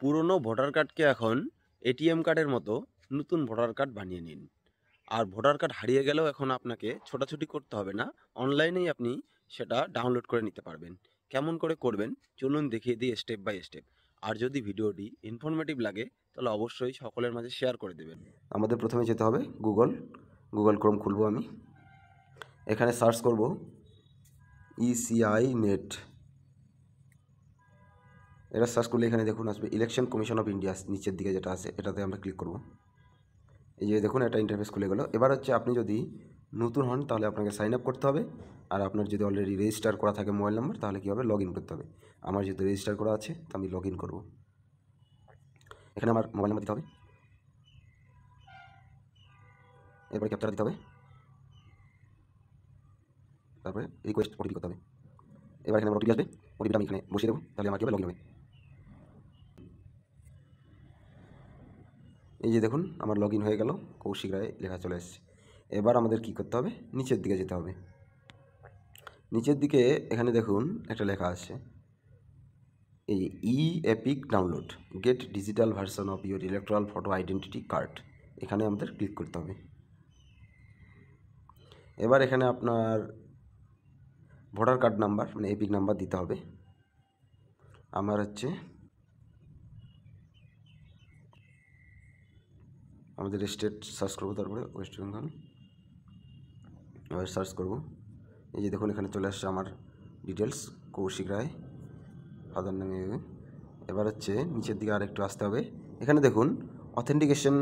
পুরনো ভোটার কার্ডকে এখন এটিএম কার্ডের মতো নতুন ভোটার কার্ড বানিয়ে নিন। আর ভোটার কার্ড হারিয়ে গেলেও এখন আপনাকে ছোটাছুটি করতে হবে না, অনলাইনেই আপনি সেটা ডাউনলোড করে নিতে পারবেন। কেমন করে করবেন চলুন দেখিয়ে দিই স্টেপ বাই স্টেপ। আর যদি ভিডিওটি ইনফরমেটিভ লাগে তাহলে অবশ্যই সকলের মাঝে শেয়ার করে দেবেন। আমাদের প্রথমে যেতে হবে গুগল ক্রোম খুলবো আমি। এখানে সার্চ করব ইসিআই নেট। এটা সার্চ করলে এখানে দেখুন আসবে ইলেকশন কমিশন অফ ইন্ডিয়া, নিচের দিকে যেটা আছে এটাতে আমরা ক্লিক করব। এই যে দেখুন এটা ইন্টারফেস খুলে গেল। এবার হচ্ছে আপনি যদি নতুন হন তাহলে আপনাকে সাইন আপ করতে হবে, আর আপনার যদি অলরেডি রেজিস্টার করা থাকে মোবাইল নাম্বার তাহলে কী হবে, লগ ইন করতে হবে। আমার যেহেতু রেজিস্টার করা আছে তো আমি লগ ইন করবো। এখানে আমার মোবাইল নাম্বার দিতে হবে, এরপরে ক্যাপচার দিতে হবে, তারপরে রিকোয়েস্ট ওটিপি করতে হবে। এবার এখানে আমার ওটিপি আসবে, ওটিপিটা আমি এখানে বসিয়ে দেবো, তাহলে আমার কী হবে, লগ ইন হবে। এই যে দেখুন আমার লগ ইন হয়ে গেল, কৌশিক রায় লেখা চলে এসেছে। এবার আমাদের কি করতে হবে, নিচের দিকে যেতে হবে। নিচের দিকে এখানে দেখুন একটা লেখা আছে, এই E EPIC download get digital version of your electoral photo identity card, এখানে আমাদের ক্লিক করতে হবে। এবার এখানে আপনার ভোটার কার্ড নাম্বার মানে এপিক নাম্বার দিতে হবে। আমার হচ্ছে আমাদের স্টেট সার্চ করবো, তারপরে ওয়েস্ট বেঙ্গল। এবার সার্চ করব, এই যে দেখুন এখানে চলে আসছে আমার ডিটেলস, কৌশিক রায়, ফাদার নামে। এবার হচ্ছে নিচের দিকে আর একটু আসতে হবে, এখানে দেখুন অথেন্টিকেশন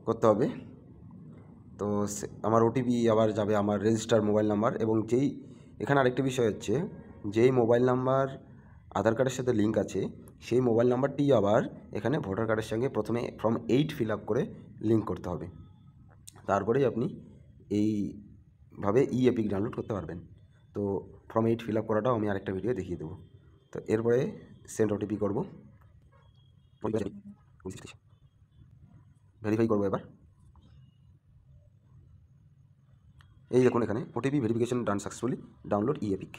করতে হবে। তো আমার ওটিপি আবার যাবে আমার রেজিস্টার মোবাইল নাম্বার, এবং যেই এখানে আরেকটি বিষয় হচ্ছে যেই মোবাইল নাম্বার আধার কার্ডের সাথে লিঙ্ক আছে সেই মোবাইল নাম্বারটি আবার এখানে ভোটার কার্ডের সঙ্গে প্রথমে ফর্ম 8 ফিল আপ করে লিঙ্ক করতে হবে, তারপরেই আপনি এইভাবে ই এপিক ডাউনলোড করতে পারবেন। তো ফর্ম 8 ফিল আপ করাটাও আমি আরেকটা ভিডিও দেখিয়ে দেবো। তো এরপরে সেন্ড ওটিপি করবো, ভেরিফাই করবো। এবার এই দেখুন এখানে ওটিপি ভেরিফিকেশন ডান সাকসেসফুলি, ডাউনলোড ই এপিক।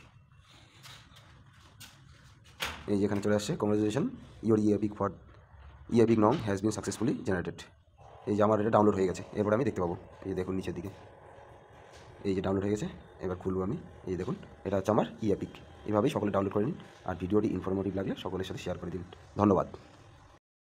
এই যে এখানে চলে আসছে, কংগ্রেচুলেশন ইউর ই এপিক নং হ্যাজ বিন সাকসেসফুলি জেনারেটেড। এই যে আমার এটা ডাউনলোড হয়ে গেছে। এরপরে আমি দেখতে পাবো, এই যে দেখুন নিচের দিকে এই যে ডাউনলোড হয়ে গেছে। এবার খুলবো আমি, এই দেখুন এটা হচ্ছে আমার ই এপিক। এভাবেই সকলে ডাউনলোড করে নিন, আর ভিডিওটি ইনফরমেটিভ লাগলে সকলের সাথে শেয়ার করে দিন। ধন্যবাদ।